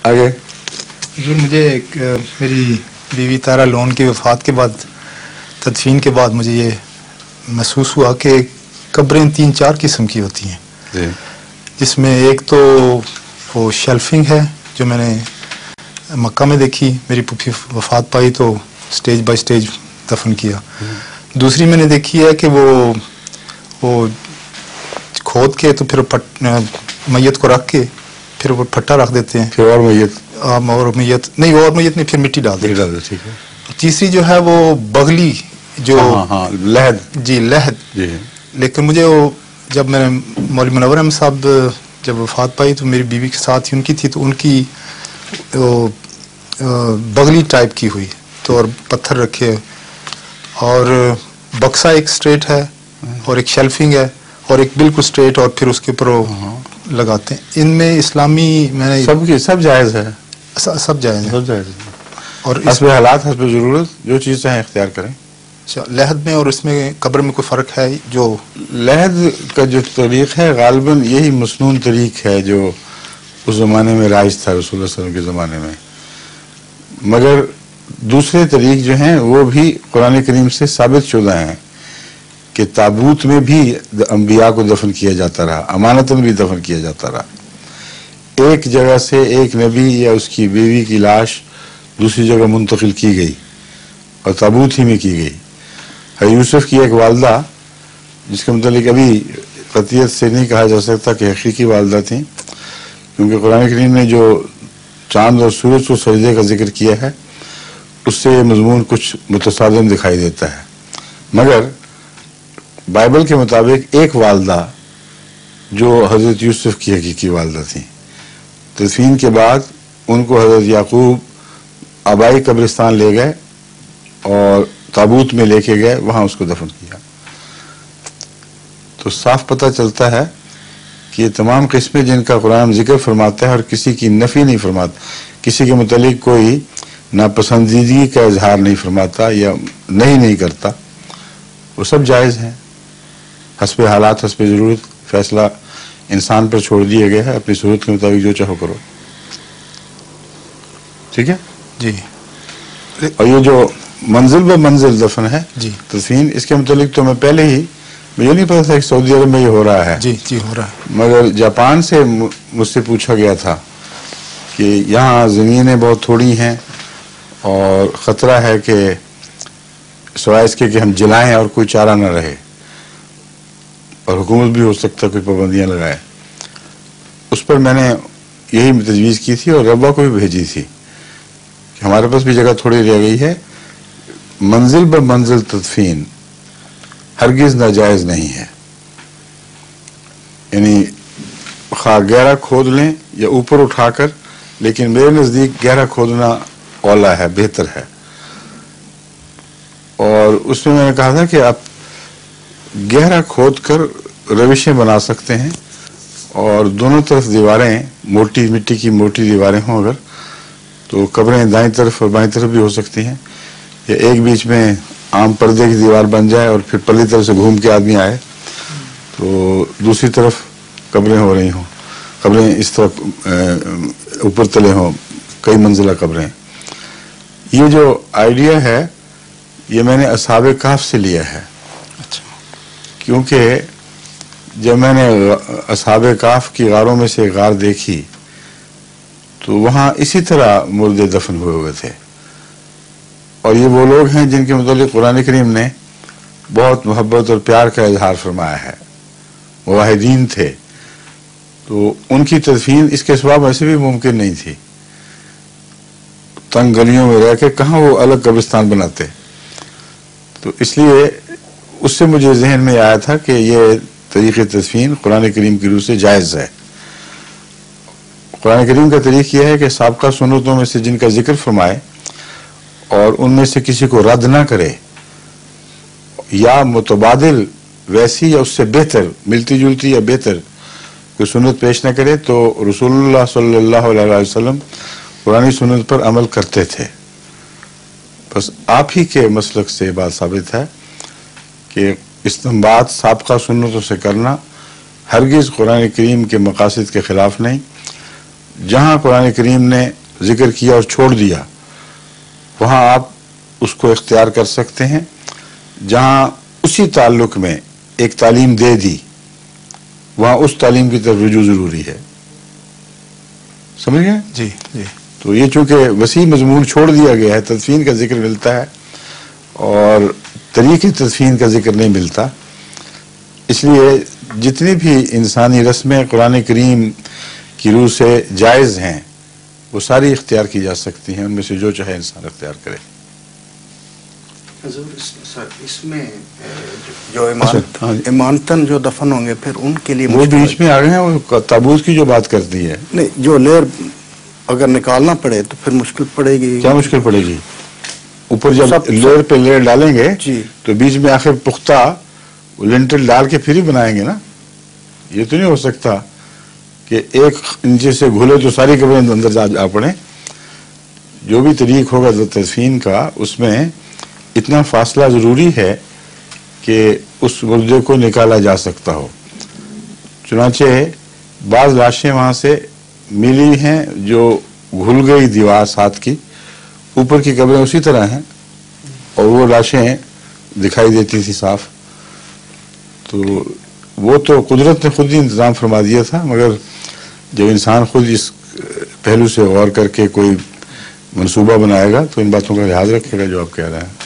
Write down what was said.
آگے حضور مجھے میری بیوی طاہرہ لون کی وفات کے بعد تدفین کے بعد مجھے یہ محسوس ہوا کہ قبریں 3-4 قسم کی ہوتی ہیں، جس میں ایک تو وہ شیلفنگ ہے جو میں نے مکہ میں دیکھی، میری پھوپھی وفات پائی تو سٹیج بائی سٹیج دفن کیا. دوسری میں نے دیکھی ہے کہ وہ کھود کے تو پھر میت کو رکھ کے پھر وہ پھٹا رکھ دیتے ہیں، پھر اور میت نہیں پھر مٹی ڈال دیتے ہیں. تیسری جو ہے وہ بغلی جو لہد جی. لیکن مجھے وہ جب میں نے مولوی منور احمد صاحب جب وفات پائی تو میری بیوی کے ساتھ ہی ان کی تھی، تو ان کی بغلی ٹائپ کی ہوئی تو اور پتھر رکھے اور بکسا ایک سٹریٹ ہے اور ایک شیلفنگ ہے اور ایک بالکل سٹریٹ اور پھر اس کے اوپر لگاتے ہیں. ان میں اسلامی میں نے سب جائز ہے، سب جائز ہے اور حسب حالات حسب ضرورت جو چیز چاہیں اختیار کریں. لحد میں اور اس میں قبر میں کوئی فرق ہے؟ جو لحد کا جو طریق ہے غالباً یہی مسنون طریق ہے جو اس زمانے میں رائج تھا رسول اللہ صلی اللہ علیہ وسلم کے زمانے میں، مگر دوسرے طریق جو ہیں وہ بھی قرآن کریم سے ثابت شدہ ہیں کہ تابوت میں بھی انبیاء کو دفن کیا جاتا رہا، امانتاً بھی دفن کیا جاتا رہا. ایک جگہ سے ایک نبی یا اس کی بیوی کی لاش دوسری جگہ منتقل کی گئی اور تابوت ہی میں کی گئی. یوسف کی ایک والدہ جس کے متعلق ابھی قطعیت سے نہیں کہا جا سکتا کہ حقیقی والدہ تھیں، کیونکہ قرآن کریم نے جو چاند اور سورج کو سجدے کا ذکر کیا ہے اس سے یہ مضمون کچھ متصادم دکھائی دیتا ہے، مگر بائبل کے مطابق ایک والدہ جو حضرت یوسف کی حقیقی والدہ تھیں، تدفین کے بعد ان کو حضرت یعقوب آبائی قبرستان لے گئے اور تابوت میں لے کے گئے، وہاں اس کو دفن کیا. تو صاف پتہ چلتا ہے کہ یہ تمام قسمیں جن کا قرآن ذکر فرماتا ہے اور کسی کی نفی نہیں فرماتا، کسی کے متعلق کوئی ناپسندیدگی کا اظہار نہیں فرماتا یا نہیں کرتا، وہ سب جائز ہیں. حسب حالات حسب ضرورت فیصلہ انسان پر چھوڑ دیا گیا ہے، اپنی صورت کے مطابق جو چاہو کرو. ٹھیک ہے جی. اور یہ جو منزل بہ منزل دفن ہے جی تدفین، اس کے متعلق تو میں پہلے ہی مجھے نہیں پتا تھا کہ سعودی عرب میں یہ ہو رہا ہے. جی ہو رہا ہے، مگر جاپان سے مجھ سے پوچھا گیا تھا کہ یہاں زمینیں بہت تھوڑی ہیں اور خطرہ ہے کہ سوائے اس کے کہ ہم جلائیں اور کوئی چارہ نہ رہے، اور حکومت بھی ہو سکتا کوئی پابندیاں لگائے. اس پر میں نے یہی تجویز کی تھی اور ربا کو بھی بھیجی تھی کہ ہمارے پاس بھی جگہ تھوڑی رہ گئی ہے، منزل بہ منزل تدفین ہرگز ناجائز نہیں ہے. یعنی خواہ گہرا کھود لیں یا اوپر اٹھا کر، لیکن میرے نزدیک گہرا کھودنا اولا ہے، بہتر ہے. اور اس میں نے کہا تھا کہ آپ گہرا کھود کر روشیں بنا سکتے ہیں اور دونوں طرف دیواریں موٹی مٹی کی موٹی دیواریں ہوں اگر تو قبریں دائیں طرف اور بائیں طرف بھی ہو سکتی ہیں، یا ایک بیچ میں عام پردے کی دیوار بن جائے اور پھر پرلی طرف سے گھوم کے آدمی آئے تو دوسری طرف قبریں ہو رہی ہوں، قبریں اس طرح اوپر تلے ہوں، کئی منزلہ قبریں. یہ جو آئیڈیا ہے یہ میں نے اصحاب کہف سے لیا ہے. کیونکہ جب میں نے اصحاب کہف کی غاروں میں سے غار دیکھی تو وہاں اسی طرح مردے دفن ہوئے تھے، اور یہ وہ لوگ ہیں جن کے متعلق قرآن کریم نے بہت محبت اور پیار کا اظہار فرمایا ہے، موحدین تھے. تو ان کی تدفین اس کے سوا ویسے بھی ممکن نہیں تھی، تنگ گلیوں میں رہ کے کہاں وہ الگ قبرستان بناتے. تو اس لیے اس سے مجھے ذہن میں آیا تھا کہ یہ طریق تدفین قرآن کریم کی روح سے جائز ہے. قرآن کریم کا طریق یہ ہے کہ سابقہ سنتوں میں سے جن کا ذکر فرمائے اور ان میں سے کسی کو رد نہ کرے، یا متبادل ویسی یا اس سے بہتر ملتی جلتی یا بہتر کوئی سنت پیش نہ کرے، تو رسول اللہ صلی اللہ علیہ وسلم قرآن سنت پر عمل کرتے تھے. بس آپ ہی کے مسلک سے بات ثابت ہے کہ استنباط سابقہ سنتوں سے کرنا ہرگز قرآن کریم کے مقاصد کے خلاف نہیں. جہاں قرآن کریم نے ذکر کیا اور چھوڑ دیا وہاں آپ اس کو اختیار کر سکتے ہیں. جہاں اسی تعلق میں ایک تعلیم دے دی وہاں اس تعلیم کی طرف رجوع ضروری ہے. سمجھ گئے؟ جی جی. تو یہ چونکہ وسیع مضمون چھوڑ دیا گیا ہے، تدفین کا ذکر ملتا ہے اور طریق تدفین کا ذکر نہیں ملتا، اس لیے جتنی بھی انسانی رسمیں قرآن کریم کی روح سے جائز ہیں وہ ساری اختیار کی جا سکتی ہیں، ان میں سے جو چاہے انسان اختیار کرے. حضور اس میں جو امانتن جو دفن ہوں گے پھر ان کے لیے وہ بیچ میں آ گئے ہیں، وہ تابوت کی جو بات کرتی ہے. نہیں، جو لیر اگر نکالنا پڑے تو پھر مشکل پڑے گی. کیا مشکل پڑے گی؟ اوپر جب لیئر پہ لیئر ڈالیں گے جی تو بیچ میں آخر پختہ لنٹل ڈال کے پھر ہی بنائیں گے نا. یہ تو نہیں ہو سکتا کہ ایک انچے سے گھلے تو ساری قبریں اندر جا پڑیں. جو بھی طریق ہوگا تدفین کا اس میں اتنا فاصلہ ضروری ہے کہ اس مردے کو نکالا جا سکتا ہو. چنانچہ بعض لاشیں وہاں سے ملی ہیں جو گھل گئی دیوار ساتھ کی، اوپر کی قبریں اسی طرح ہیں اور وہ لاشیں دکھائی دیتی تھی صاف. تو وہ تو قدرت نے خود ہی انتظام فرما دیا تھا، مگر جب انسان خود اس پہلو سے غور کر کے کوئی منصوبہ بنائے گا تو ان باتوں کا لحاظ رکھے گا جو آپ کہہ رہے ہیں.